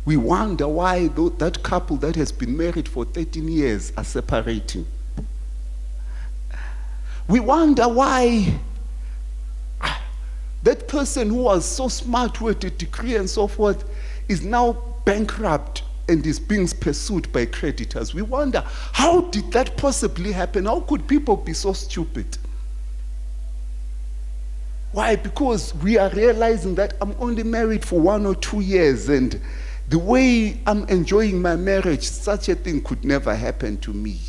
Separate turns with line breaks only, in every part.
We wonder why that couple that has been married for 13 years are separating. We wonder why that person who was so smart with a degree and so forth is now bankrupt and is being pursued by creditors. We wonder, how did that possibly happen? How could people be so stupid? Why? Because we are realizing that I'm only married for 1 or 2 years, and the way I'm enjoying my marriage, such a thing could never happen to me.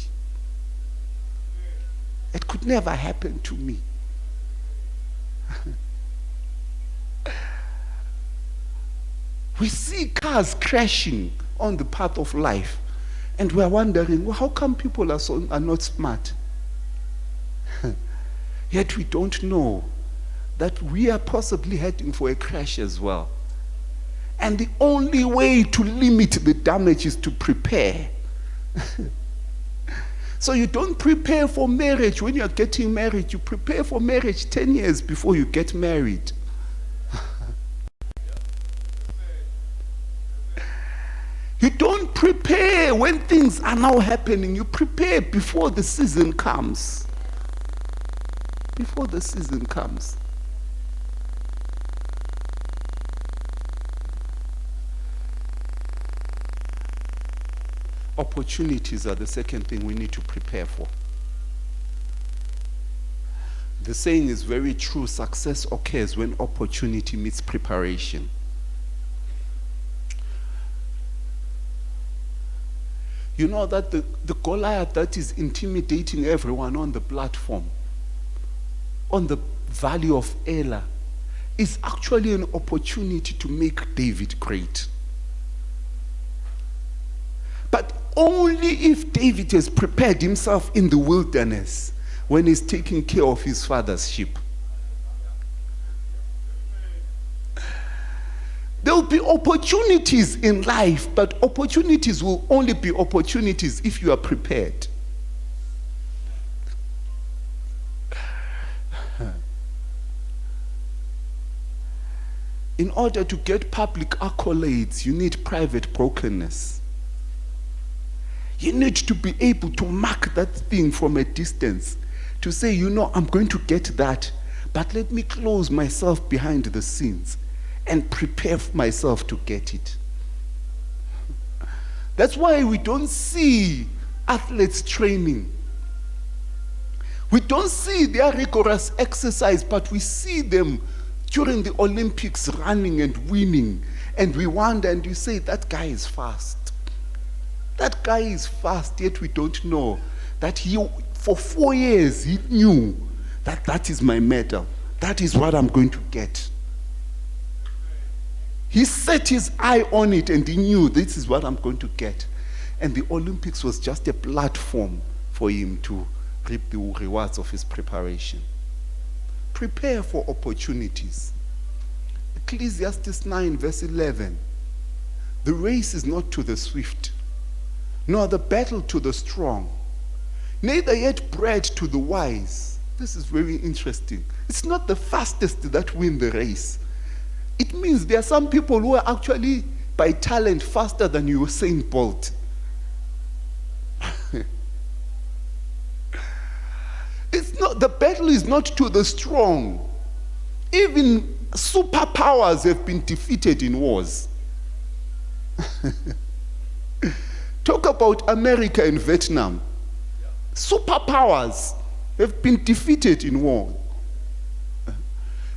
It could never happen to me. We see cars crashing on the path of life, and we're wondering, well, how come people are not smart? Yet we don't know that we are possibly heading for a crash as well. And the only way to limit the damage is to prepare. So you don't prepare for marriage when you're getting married. You prepare for marriage 10 years before you get married. You don't prepare when things are now happening. You prepare before the season comes. Before the season comes. Opportunities are the second thing we need to prepare for. The saying is very true: success occurs when opportunity meets preparation. You know that the Goliath that is intimidating everyone on the platform, on the valley of Elah, is actually an opportunity to make David great. But only if David has prepared himself in the wilderness when he's taking care of his father's sheep. There will be opportunities in life, but opportunities will only be opportunities if you are prepared. In order to get public accolades, you need private brokenness. You need to be able to mark that thing from a distance, to say, you know, I'm going to get that, but let me close myself behind the scenes and prepare myself to get it. That's why we don't see athletes training. We don't see their rigorous exercise, but we see them during the Olympics running and winning. And we wonder and we say, that guy is fast. That guy is fast, yet we don't know that for 4 years, he knew that that is my medal. That is what I'm going to get. He set his eye on it and he knew this is what I'm going to get. And the Olympics was just a platform for him to reap the rewards of his preparation. Prepare for opportunities. Ecclesiastes 9 verse 11. The race is not to the swift, nor the battle to the strong, neither yet bread to the wise. This is very interesting. It's not the fastest that win the race. It means there are some people who are actually by talent faster than Usain Bolt. It's not, the battle is not to the strong. Even superpowers have been defeated in wars. Talk about America and Vietnam. Superpowers have been defeated in war.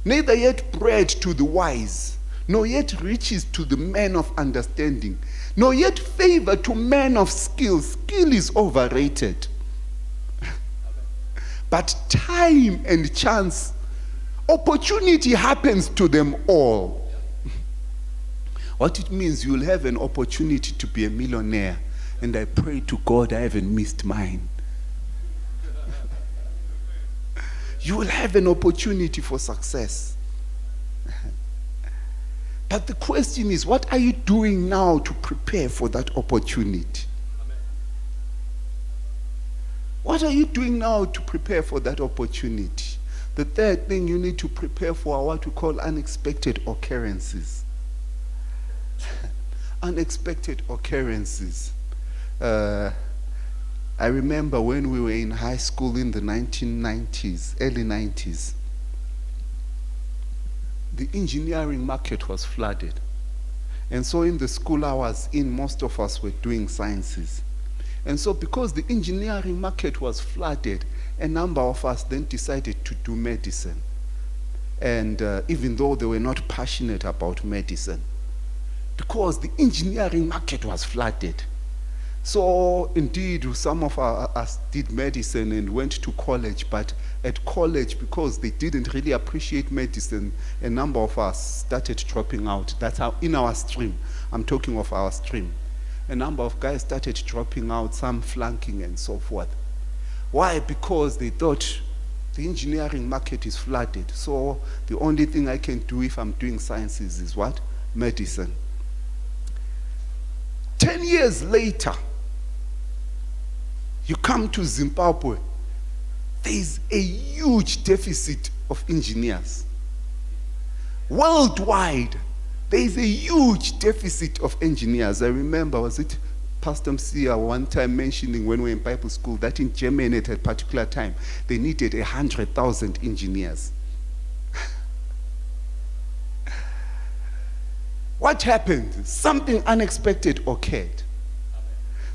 Neither yet bread to the wise, nor yet riches to the men of understanding, nor yet favor to men of skill. Skill is overrated. But time and chance, opportunity happens to them all. What it means, you'll have an opportunity to be a millionaire, and I pray to God I haven't missed mine. You will have an opportunity for success. But the question is, what are you doing now to prepare for that opportunity? What are you doing now to prepare for that opportunity? The third thing you need to prepare for are what we call unexpected occurrences. unexpected occurrences. I remember when we were in high school in the 1990s, early 90s, the engineering market was flooded. And so in the school I was in, most of us were doing sciences. And so because the engineering market was flooded, a number of us then decided to do medicine. And even though they were not passionate about medicine, because the engineering market was flooded. So indeed, some of us did medicine and went to college, but at college, because they didn't really appreciate medicine, a number of us started dropping out. That's how, in our stream, I'm talking of our stream, a number of guys started dropping out, some flunking and so forth. Why? Because they thought the engineering market is flooded, so the only thing I can do if I'm doing sciences is what? Medicine. 10 years later, you come to Zimbabwe, there is a huge deficit of engineers. Worldwide, there is a huge deficit of engineers. I remember, was it Pastor Msia one time mentioning when we were in Bible school that in Germany at a particular time, they needed 100,000 engineers. What happened? Something unexpected occurred.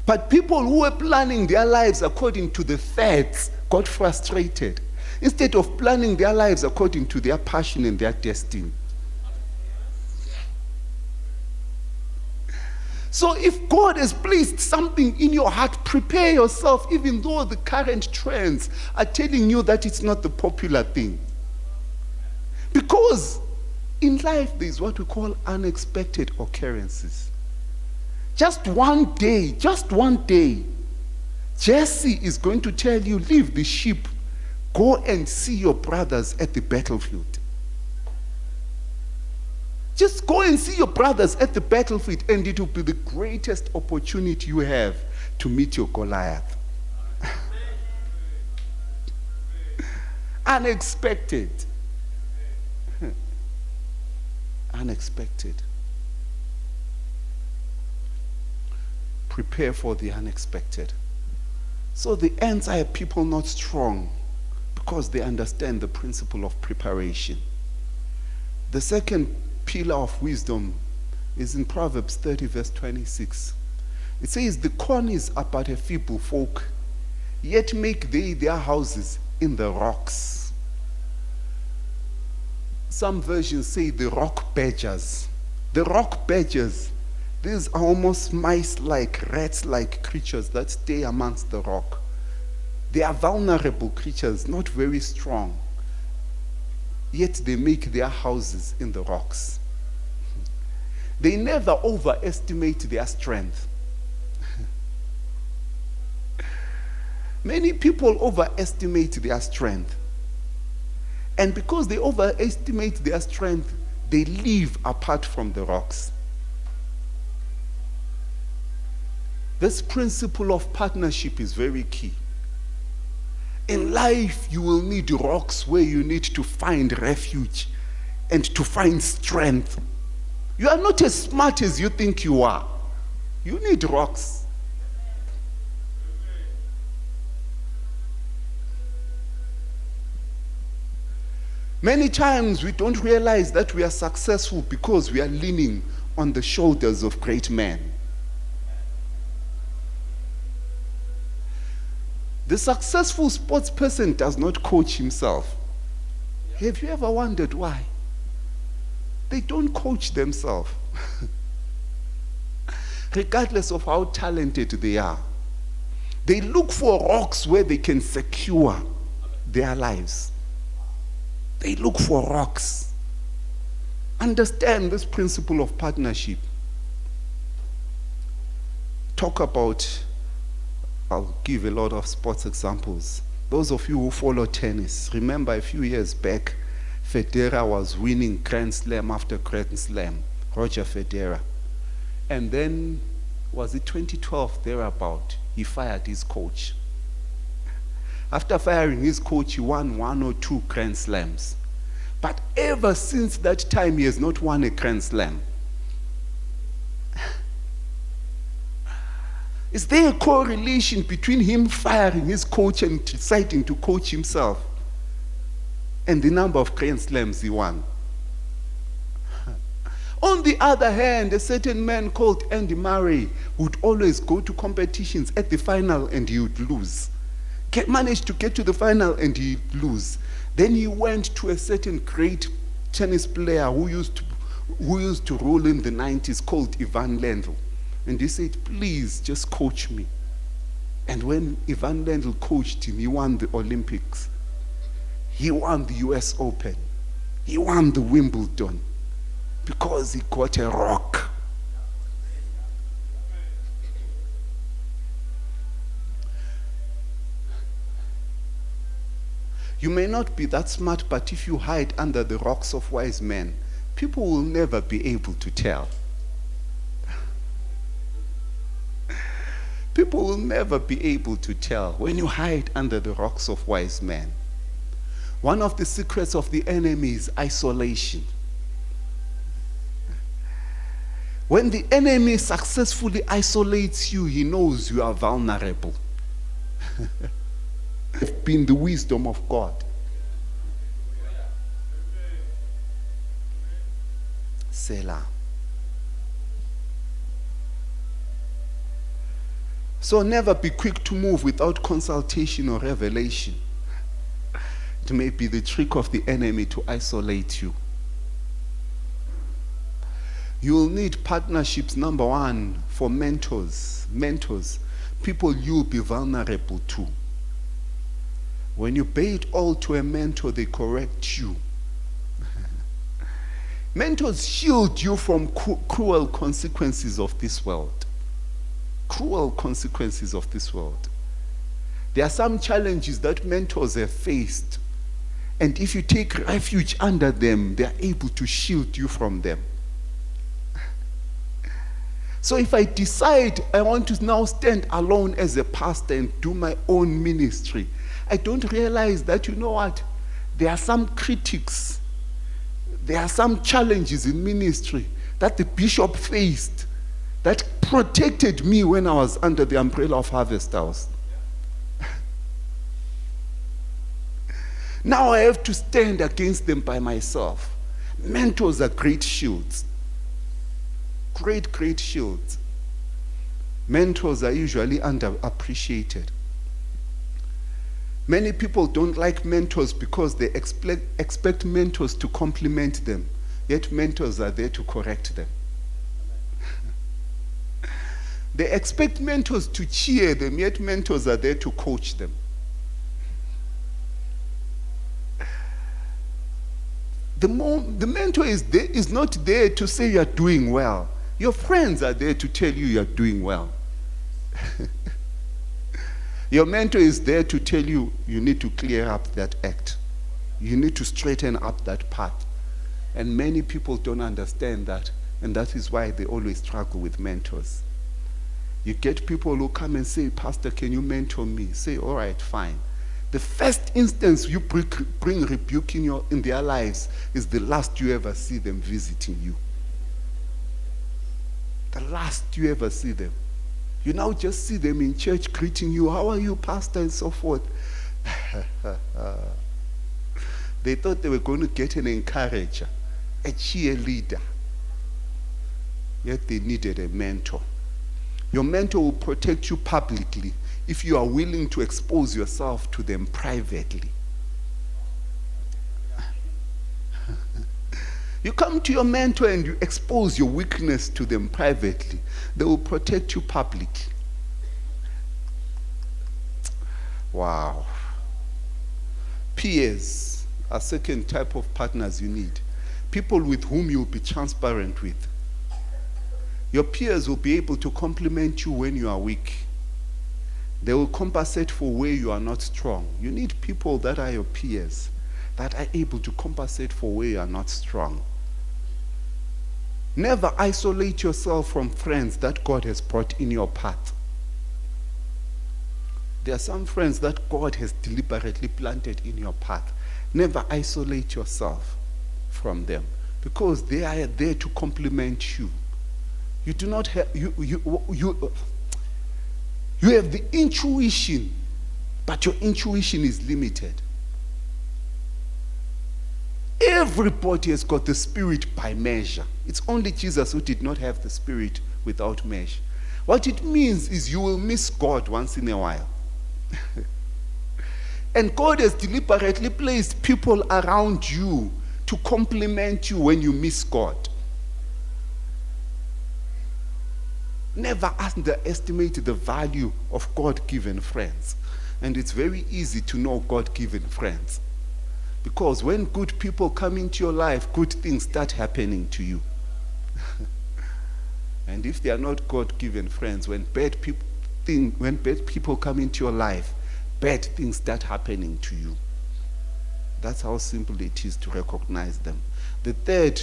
But people who were planning their lives according to the fads got frustrated, instead of planning their lives according to their passion and their destiny. So if God has placed something in your heart, prepare yourself, even though the current trends are telling you that it's not the popular thing. Because in life, there is what we call unexpected occurrences. Just one day, Jesse is going to tell you, leave the sheep, go and see your brothers at the battlefield. Just go and see your brothers at the battlefield, and it will be the greatest opportunity you have to meet your Goliath. Unexpected. Unexpected. Prepare for the unexpected. So the ants are people not strong because they understand the principle of preparation. The second pillar of wisdom is in Proverbs 30 verse 26. It says, the cornies are but a feeble folk, yet make they their houses in the rocks. Some versions say the rock badgers. The rock badgers, these are almost mice-like, rats-like creatures that stay amongst the rock. They are vulnerable creatures, not very strong. Yet they make their houses in the rocks. They never overestimate their strength. Many people overestimate their strength. And because they overestimate their strength, they live apart from the rocks. This principle of partnership is very key. In life, you will need rocks where you need to find refuge and to find strength. You are not as smart as you think you are. You need rocks. Many times we don't realize that we are successful because we are leaning on the shoulders of great men. The successful sports person does not coach himself. Have you ever wondered why? They don't coach themselves. Regardless of how talented they are. They look for rocks where they can secure their lives. They look for rocks. Understand this principle of partnership. Talk about, I'll give a lot of sports examples. Those of you who follow tennis, remember a few years back, Federer was winning Grand Slam after Grand Slam, Roger Federer. And then, was it 2012, thereabout, he fired his coach. After firing his coach, he won 1 or 2 Grand Slams. But ever since that time, he has not won a Grand Slam. Is there a correlation between him firing his coach and deciding to coach himself and the number of Grand Slams he won? On the other hand, a certain man called Andy Murray would always go to competitions at the final and he would lose. Managed to get to the final and he'd lose. Then he went to a certain great tennis player who used to rule in the 90s called Ivan Lendl. And he said, please just coach me. And when Ivan Lendl coached him, he won the Olympics. He won the US Open. He won the Wimbledon. Because he got a rock. You may not be that smart, but if you hide under the rocks of wise men, people will never be able to tell. People will never be able to tell when you hide under the rocks of wise men. One of the secrets of the enemy is isolation. When the enemy successfully isolates you, he knows you are vulnerable. It's been the wisdom of God. Selah. So never be quick to move without consultation or revelation. It may be the trick of the enemy to isolate you. You will need partnerships, number one, for mentors. Mentors, people you'll be vulnerable to. When you pay it all to a mentor, they correct you. Mentors shield you from cruel consequences of this world. Cruel consequences of this world. There are some challenges that mentors have faced, and if you take refuge under them, they are able to shield you from them. So if I decide I want to now stand alone as a pastor and do my own ministry, I don't realize that, you know what, there are some critics, there are some challenges in ministry that the bishop faced that protected me when I was under the umbrella of Harvest House. Now I have to stand against them by myself. Mentors are great shields. Great shields. Mentors are usually underappreciated. Many people don't like mentors because they expect mentors to compliment them, yet mentors are there to correct them. They expect mentors to cheer them, yet mentors are there to coach them. The mentor is not there to say you are doing well. Your friends are there to tell you you are doing well. Your mentor is there to tell you you need to clear up that act. You need to straighten up that path. And many people don't understand that, and that is why they always struggle with mentors. You get people who come and say, Pastor, can you mentor me? Say, all right, fine. The first instance you bring rebuke in their lives is the last you ever see them visiting you. The last you ever see them. You now just see them in church greeting you. How are you, Pastor, and so forth. They thought they were going to get an encourager, a cheerleader. Yet they needed a mentor. Your mentor will protect you publicly if you are willing to expose yourself to them privately. You come to your mentor and you expose your weakness to them privately. They will protect you publicly. Wow. Peers are second type of partners you need. People with whom you'll be transparent with. Your peers will be able to compliment you when you are weak. They will compensate for where you are not strong. You need people that are your peers, that are able to compensate for where you are not strong. Never isolate yourself from friends that God has brought in your path. There are some friends that God has deliberately planted in your path. Never isolate yourself from them, because they are there to complement you. You do not have You have the intuition, but your intuition is limited. Everybody has got the Spirit by measure. It's only Jesus who did not have the Spirit without measure. What it means is you will miss God once in a while. And God has deliberately placed people around you to complement you when you miss God. Never underestimate the value of God-given friends. And it's very easy to know God-given friends. Because when good people come into your life, good things start happening to you. And if they are not God-given friends, when bad people come into your life, bad things start happening to you. That's how simple it is to recognize them. The third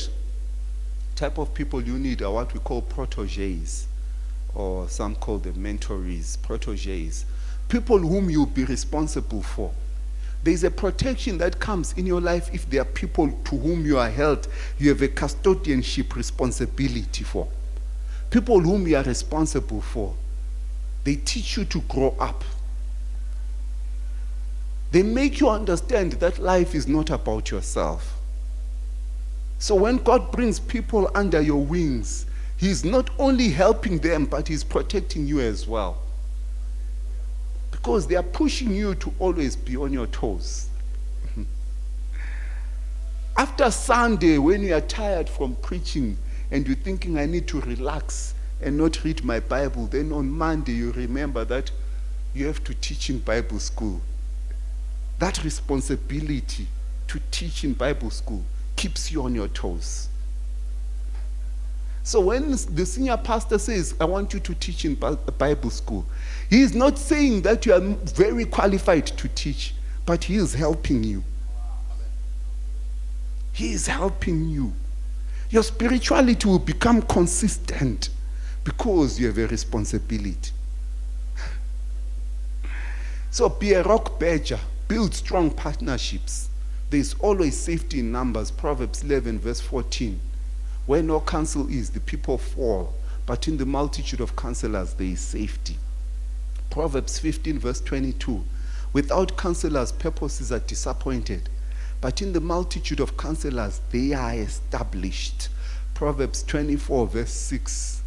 type of people you need are what we call proteges, or some call them mentorees, proteges. People whom you'll be responsible for. There's a protection that comes in your life if there are people to whom you are held, you have a custodianship responsibility for. People whom you are responsible for. They teach you to grow up. They make you understand that life is not about yourself. So when God brings people under your wings, He's not only helping them, but He's protecting you as well. Because they are pushing you to always be on your toes. After Sunday, when you are tired from preaching and you're thinking, I need to relax and not read my Bible, then on Monday you remember that you have to teach in Bible school. That responsibility to teach in Bible school keeps you on your toes. So when the senior pastor says, I want you to teach in Bible school, he is not saying that you are very qualified to teach, but he is helping you. He is helping you. Your spirituality will become consistent because you have a responsibility. So be a rock badger. Build strong partnerships. There is always safety in numbers. Proverbs 11 verse 14. Where no counsel is, the people fall, but in the multitude of counselors there is safety. Proverbs 15 verse 22. Without counselors, purposes are disappointed, but in the multitude of counselors they are established. Proverbs 24 verse 6.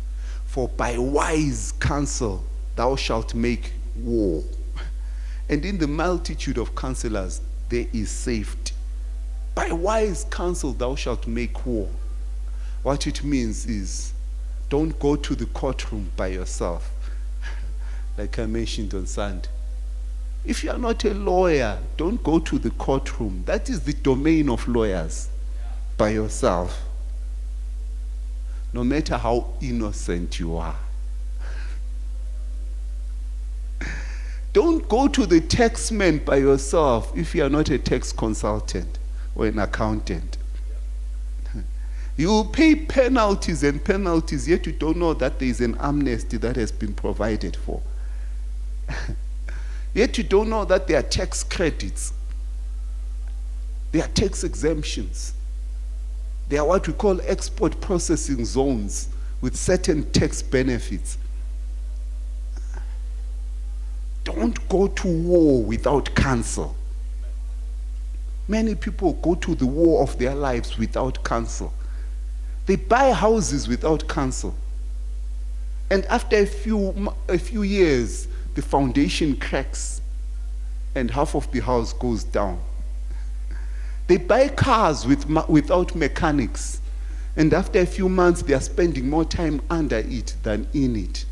For by wise counsel thou shalt make war, and in the multitude of counselors there is safety. By wise counsel thou shalt make war. What it means is, don't go to the courtroom by yourself, like I mentioned on Sunday. If you are not a lawyer, don't go to the courtroom. That is the domain of lawyers, by yourself. No matter how innocent you are. Don't go to the taxman by yourself if you are not a tax consultant or an accountant. You will pay penalties and penalties, yet you don't know that there is an amnesty that has been provided for. Yet you don't know that there are tax credits. There are tax exemptions. There are what we call export processing zones with certain tax benefits. Don't go to war without counsel. Many people go to the war of their lives without counsel. They buy houses without counsel. And after a few years, the foundation cracks and half of the house goes down. They buy cars without mechanics. And after a few months, they are spending more time under it than in it.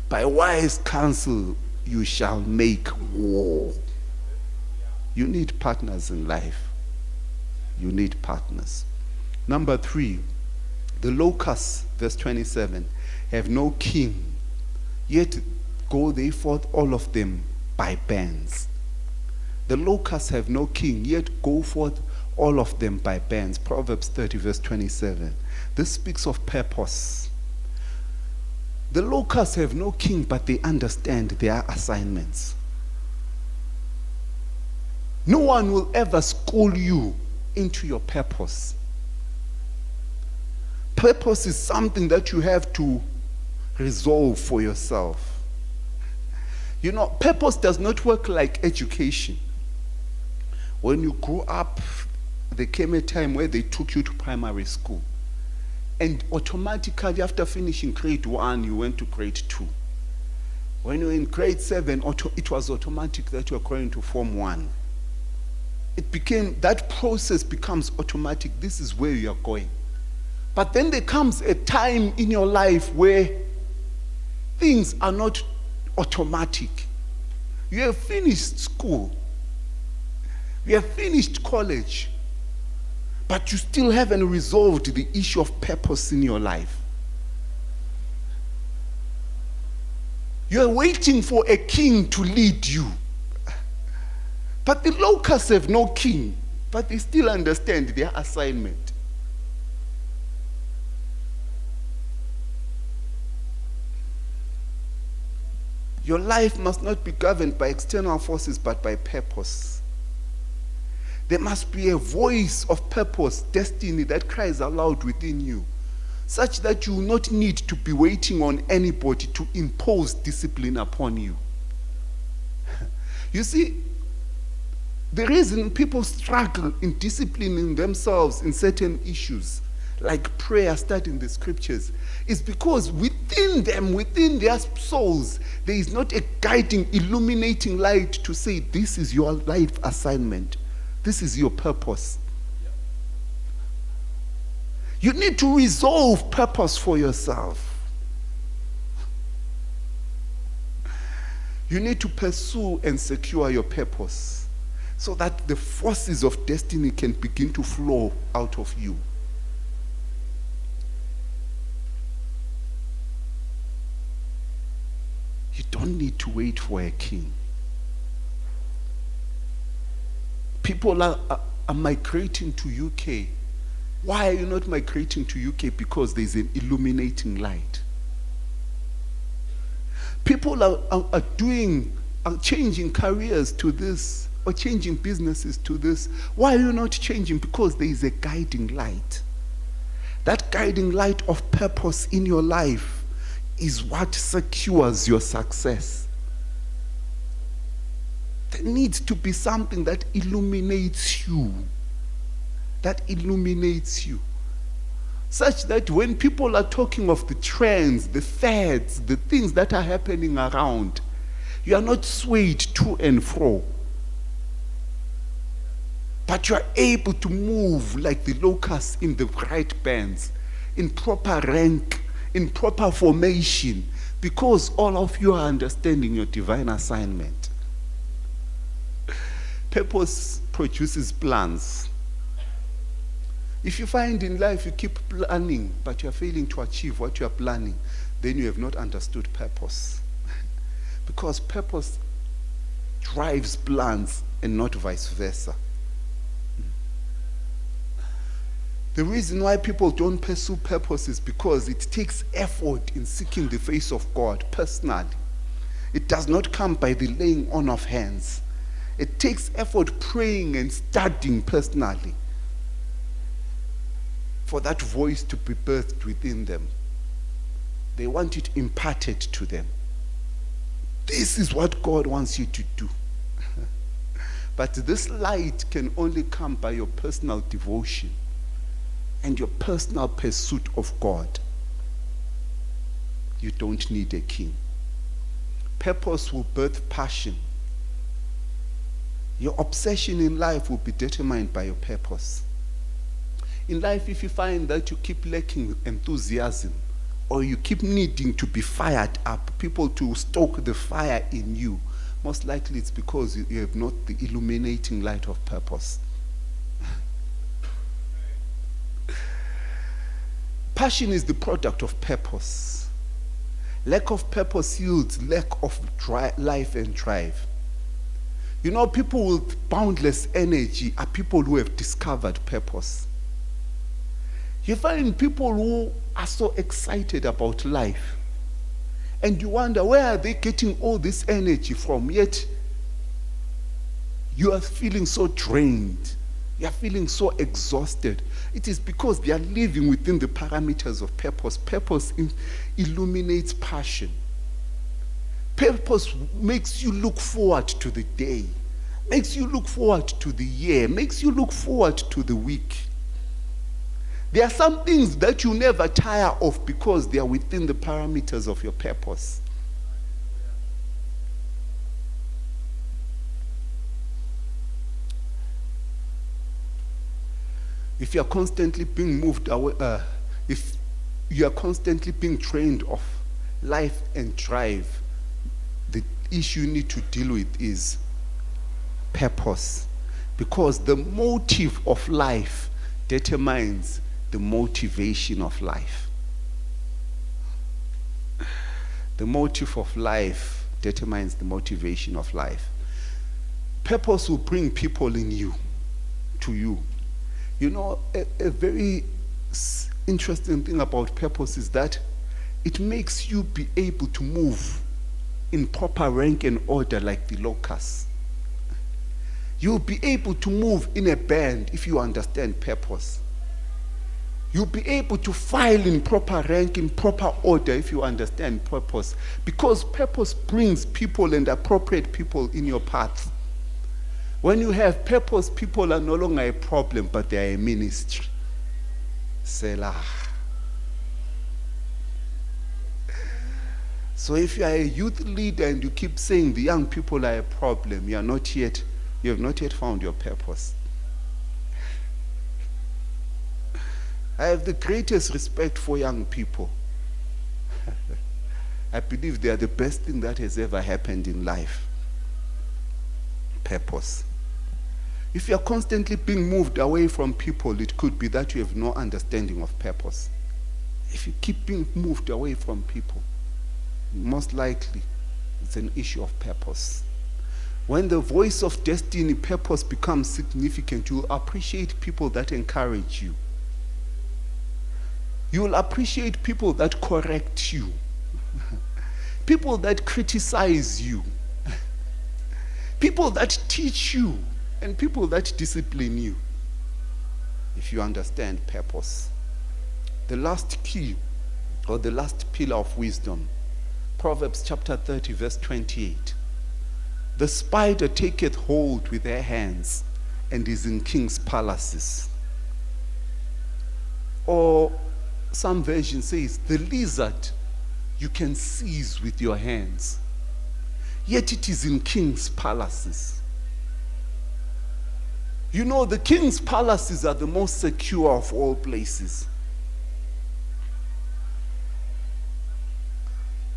By wise counsel, you shall make war. You need partners in life. You need partners. Number 3, the locusts, verse 27, have no king, yet go they forth all of them by bands. The locusts have no king, yet go forth all of them by bands. Proverbs 30, verse 27. This speaks of purpose. The locusts have no king, but they understand their assignments. No one will ever school you into your purpose. Purpose is something that you have to resolve for yourself. You know, purpose does not work like education. When you grew up, there came a time where they took you to primary school. And automatically, after finishing grade 1, you went to grade 2. When you were in grade 7, it was automatic that you were going to Form 1. That process becomes automatic. This is where you are going. But then there comes a time in your life where things are not automatic. You have finished school. You have finished college. But you still haven't resolved the issue of purpose in your life. You're waiting for a king to lead you. But the locusts have no king, but they still understand their assignment. Your life must not be governed by external forces, but by purpose. There must be a voice of purpose, destiny that cries aloud within you, such that you will not need to be waiting on anybody to impose discipline upon you. You see, the reason people struggle in disciplining themselves in certain issues, like prayer, studying the scriptures, is because within them, within their souls, there is not a guiding, illuminating light to say, this is your life assignment. This is your purpose. You need to resolve purpose for yourself. You need to pursue and secure your purpose so that the forces of destiny can begin to flow out of you. You don't need to wait for a king. People are migrating to UK. Why are you not migrating to UK? Because there's an illuminating light. People are changing careers to this, or changing businesses to this. Why are you not changing? Because there is a guiding light. That guiding light of purpose in your life is what secures your success. There needs to be something that illuminates you. That illuminates you. Such that when people are talking of the trends, the fads, the things that are happening around, you are not swayed to and fro. But you are able to move like the locusts in the right bands, in proper rank, in proper formation, because all of you are understanding your divine assignment. Purpose produces plans. If you find in life you keep planning, but you are failing to achieve what you are planning, then you have not understood purpose. Because purpose drives plans and not vice versa. The reason why people don't pursue purpose is because it takes effort in seeking the face of God personally. It does not come by the laying on of hands. It takes effort praying and studying personally for that voice to be birthed within them. They want it imparted to them. This is what God wants you to do. But this light can only come by your personal devotion and your personal pursuit of God. You don't need a king. Purpose will birth passion. Your obsession in life will be determined by your purpose. In life, if you find that you keep lacking enthusiasm, or you keep needing to be fired up, people to stoke the fire in you, most likely it's because you have not the illuminating light of purpose. Passion is the product of purpose. Lack of purpose yields lack of life and drive. You know, people with boundless energy are people who have discovered purpose. You find people who are so excited about life, and you wonder, where are they getting all this energy from? Yet you are feeling so drained. They are feeling so exhausted. It is because they are living within the parameters of purpose. Purpose illuminates passion. Purpose makes you look forward to the day, makes you look forward to the year, makes you look forward to the week. There are some things that you never tire of because they are within the parameters of your purpose. If you are constantly being moved away, if you are constantly being trained of life and drive, the issue you need to deal with is purpose. Because the motive of life determines the motivation of life. The motive of life determines the motivation of life. Purpose will bring people in you, to you. You know, a very interesting thing about purpose is that it makes you be able to move in proper rank and order like the locusts. You'll be able to move in a band if you understand purpose. You'll be able to file in proper rank, in proper order if you understand purpose. Because purpose brings people and appropriate people in your path. When you have purpose, people are no longer a problem, but they are a ministry. Selah. So if you are a youth leader and you keep saying the young people are a problem, you have not yet found your purpose. I have the greatest respect for young people. I believe they are the best thing that has ever happened in life. Purpose. If you are constantly being moved away from people, it could be that you have no understanding of purpose. If you keep being moved away from people, most likely it's an issue of purpose. When the voice of destiny, purpose becomes significant, you'll appreciate people that encourage you. You'll appreciate people that correct you. People that criticize you. People that teach you. And people that discipline you. If you understand purpose. The last key, or the last pillar of wisdom, Proverbs chapter 30 verse 28. The spider taketh hold with her hands and is in king's palaces. Or some version says, the lizard you can seize with your hands, yet it is in king's palaces. You know, the king's palaces are the most secure of all places.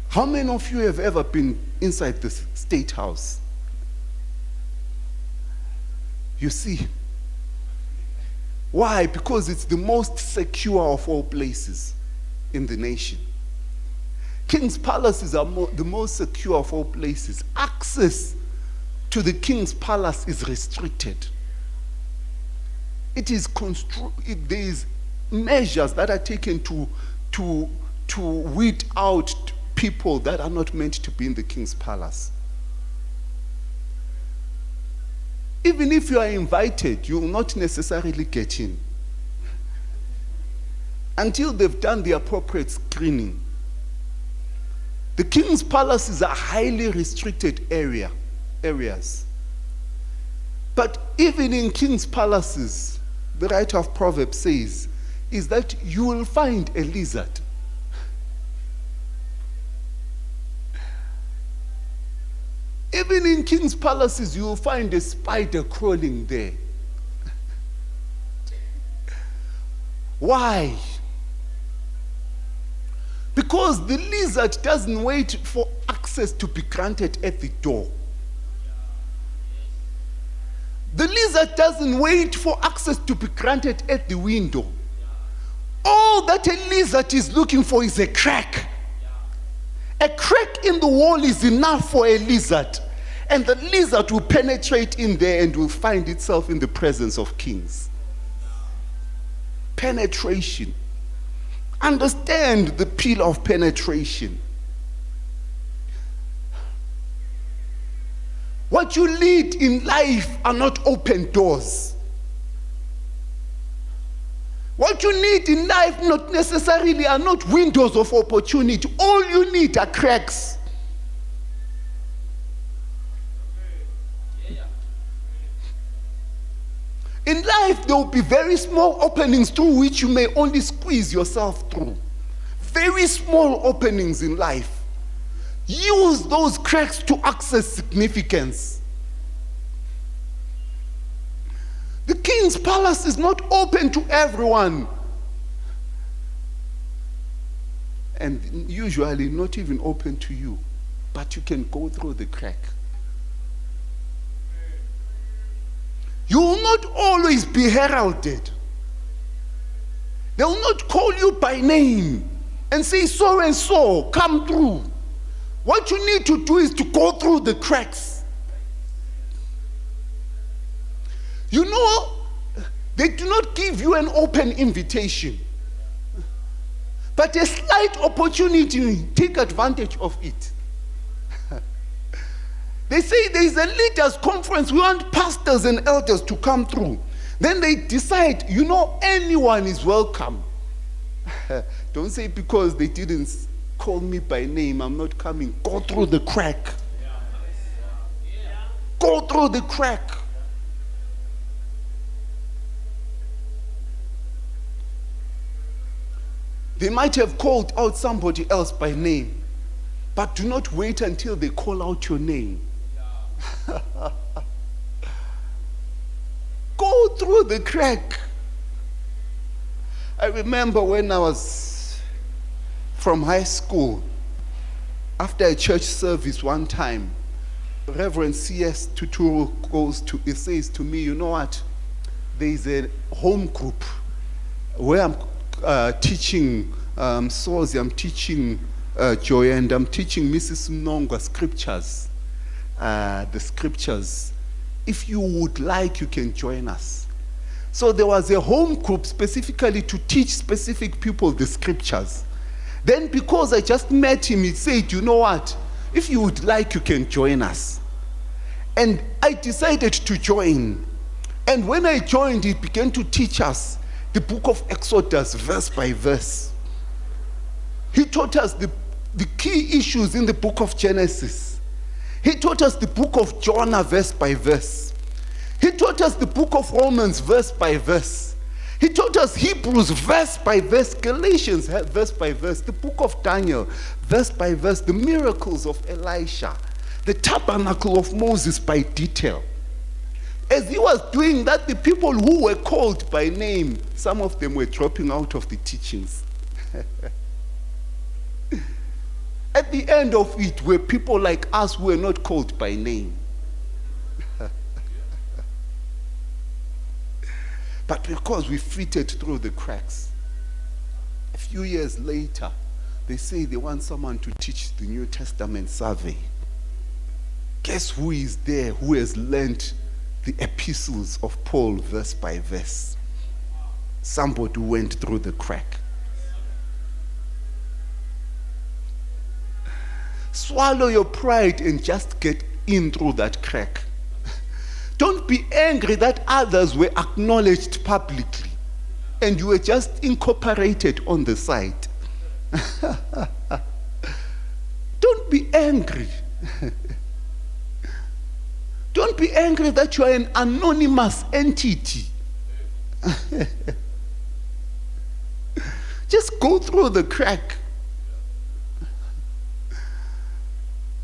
How many of you have ever been inside the state house? You see. Why? Because it's the most secure of all places in the nation. King's palaces are the most secure of all places. Access to the king's palace is restricted. It is there is measures that are taken to weed out people that are not meant to be in the king's palace. Even if you are invited, you will not necessarily get in until they've done the appropriate screening. The king's palaces are highly restricted areas. But even in king's palaces, the writer of Proverbs says, is that you will find a lizard. Even in king's palaces, you will find a spider crawling there. Why? Because the lizard doesn't wait for access to be granted at the door. The lizard doesn't wait for access to be granted at the window. All that a lizard is looking for is a crack. A crack in the wall is enough for a lizard. And the lizard will penetrate in there and will find itself in the presence of kings. Penetration. Understand the pillar of penetration. What you lead in life are not open doors. What you need in life not necessarily are not windows of opportunity. All you need are cracks. In life, there will be very small openings through which you may only squeeze yourself through. Very small openings in life. Use those cracks to access significance. The king's palace is not open to everyone. And usually not even open to you. But you can go through the crack. You will not always be heralded. They will not call you by name and say, so and so, come through. What you need to do is to go through the cracks. You know, they do not give you an open invitation, but a slight opportunity, take advantage of it. They say there is a leaders' conference, we want pastors and elders to come through. Then they decide, you know, anyone is welcome. Don't say because they didn't call me by name, I'm not coming. Go through the crack. Go through the crack. They might have called out somebody else by name, but do not wait until they call out your name. Go through the crack. I remember when I was from high school, after a church service one time, Reverend C.S. Tuturu says to me, you know what, there is a home group where I'm teaching Sozi, I'm teaching Joy, and I'm teaching Mrs. Mnongwa scriptures. The scriptures. If you would like, you can join us. So there was a home group specifically to teach specific people the scriptures. Then because I just met him, he said, you know what? If you would like, you can join us. And I decided to join. And when I joined, he began to teach us the book of Exodus, verse by verse. He taught us the key issues in the book of Genesis. He taught us the book of Jonah, verse by verse. He taught us the book of Romans, verse by verse. He taught us Hebrews, verse by verse, Galatians, verse by verse, the book of Daniel, verse by verse, the miracles of Elisha, the tabernacle of Moses by detail. As he was doing that, the people who were called by name, some of them were dropping out of the teachings. At the end of it were people like us who were not called by name. But because we fitted through the cracks, a few years later, they say they want someone to teach the New Testament survey. Guess who is there who has learned the epistles of Paul verse by verse? Somebody who went through the crack. Swallow your pride and just get in through that crack. Don't be angry that others were acknowledged publicly and you were just incorporated on the side. Don't be angry. Don't be angry that you are an anonymous entity. Just go through the crack.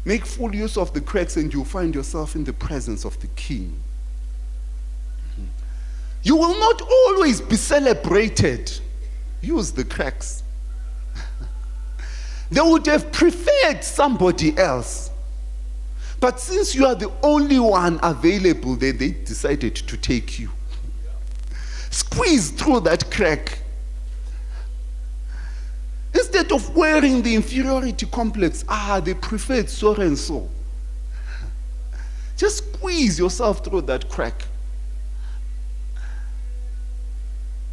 Make full use of the cracks and you'll find yourself in the presence of the King. You will not always be celebrated. Use the cracks. They would have preferred somebody else. But since you are the only one available, they decided to take you. Squeeze through that crack. Instead of wearing the inferiority complex, they preferred so and so. Just squeeze yourself through that crack.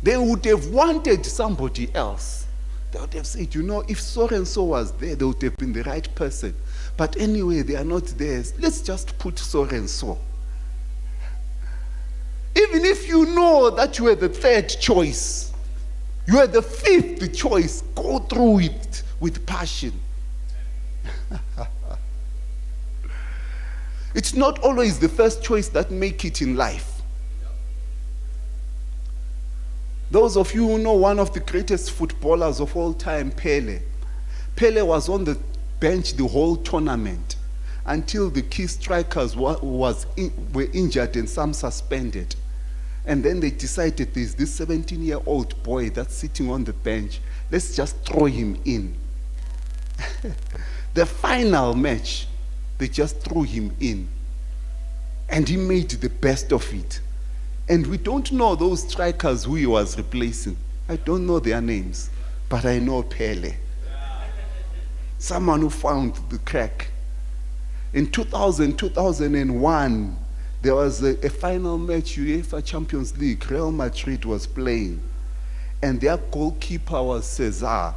They would have wanted somebody else. They would have said, you know, if so and so was there, they would have been the right person. But anyway, they are not there. Let's just put so and so. Even if you know that you were the third choice, You are the fifth choice. Go through it with passion. It's not always the first choice that make it in life. Those of you who know one of the greatest footballers of all time, Pele. Pele was on the bench the whole tournament until the key strikers were injured and some suspended. And then they decided there's this 17-year-old boy that's sitting on the bench. Let's just throw him in. The final match, they just threw him in. And he made the best of it. And we don't know those strikers who he was replacing. I don't know their names, but I know Pele. Someone who found the crack. In 2001, there was a final match, UEFA Champions League. Real Madrid was playing. And their goalkeeper was Cesar,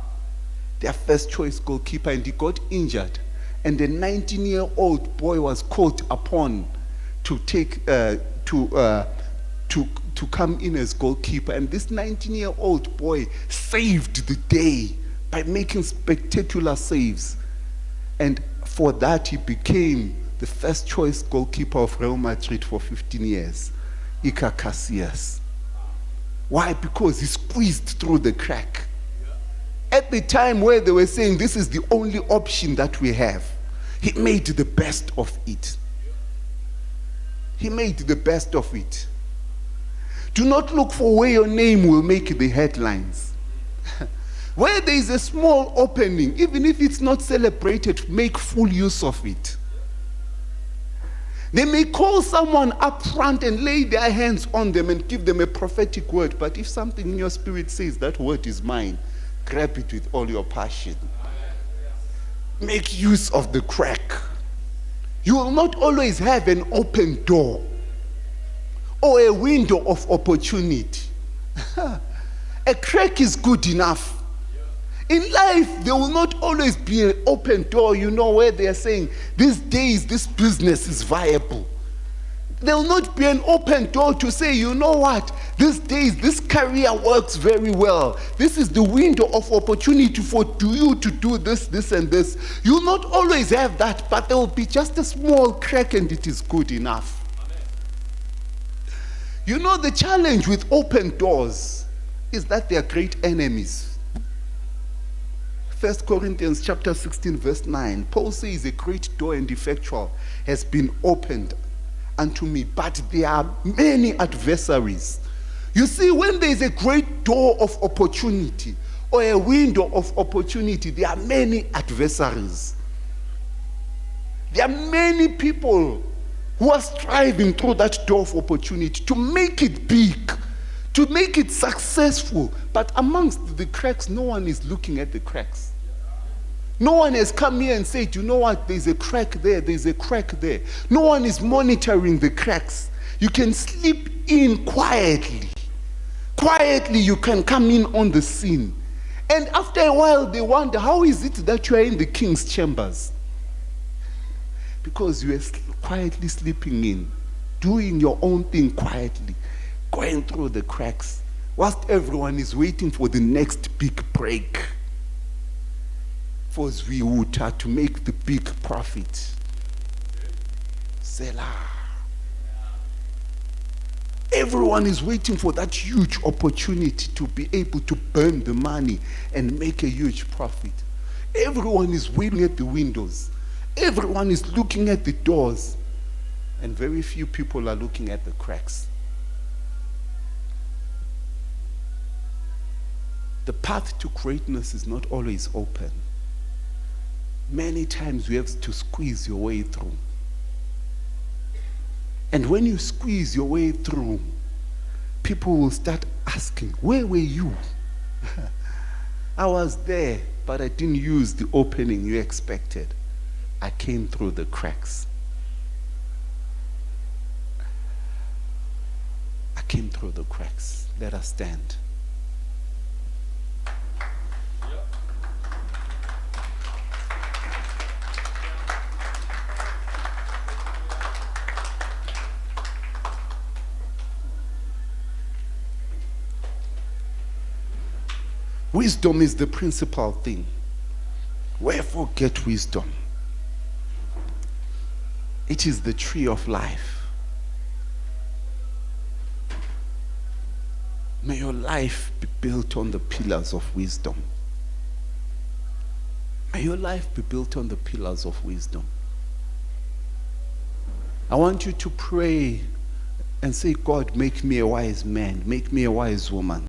their first choice goalkeeper, and he got injured. And the 19-year-old boy was called upon to come in as goalkeeper. And this 19-year-old boy saved the day by making spectacular saves. And for that, he became the first choice goalkeeper of Real Madrid for 15 years, Iker Casillas. Why? Because he squeezed through the crack. At the time where they were saying this is the only option that we have, he made the best of it. He made the best of it. Do not look for where your name will make the headlines. Where there is a small opening, even if it's not celebrated, make full use of it. They may call someone up front and lay their hands on them and give them a prophetic word, but if something in your spirit says that word is mine, grab it with all your passion. Make use of the crack. You will not always have an open door or a window of opportunity. A crack is good enough. In life, there will not always be an open door, where they are saying, these days, this business is viable. There will not be an open door to say, you know what, these days, this career works very well. This is the window of opportunity for you to do this, this, and this. You will not always have that, but there will be just a small crack and it is good enough. Amen. The challenge with open doors is that they are great enemies. 1 Corinthians chapter 16, verse 9, Paul says, a great door and effectual has been opened unto me, but there are many adversaries. You see, when there is a great door of opportunity or a window of opportunity, there are many adversaries. There are many people who are striving through that door of opportunity to make it big, to make it successful. But amongst the cracks, no one is looking at the cracks. No one has come here and said, you know what, there's a crack there, there's a crack there. No one is monitoring the cracks. You can slip in quietly. Quietly you can come in on the scene. And after a while they wonder, how is it that you are in the king's chambers? Because you are quietly slipping in, doing your own thing quietly, going through the cracks, whilst everyone is waiting for the next big break. For Zwiuta to make the big profit. Selah. Everyone is waiting for that huge opportunity to be able to burn the money and make a huge profit. Everyone is waiting at the windows. Everyone is looking at the doors. And very few people are looking at the cracks. The path to greatness is not always open. Many times you have to squeeze your way through. And when you squeeze your way through, people will start asking, where were you? I was there, but I didn't use the opening you expected. I came through the cracks. I came through the cracks. Let us stand. Wisdom is the principal thing. Wherefore get wisdom. It is the tree of life. May your life be built on the pillars of wisdom. May your life be built on the pillars of wisdom. I want you to pray and say, God, make me a wise man, make me a wise woman.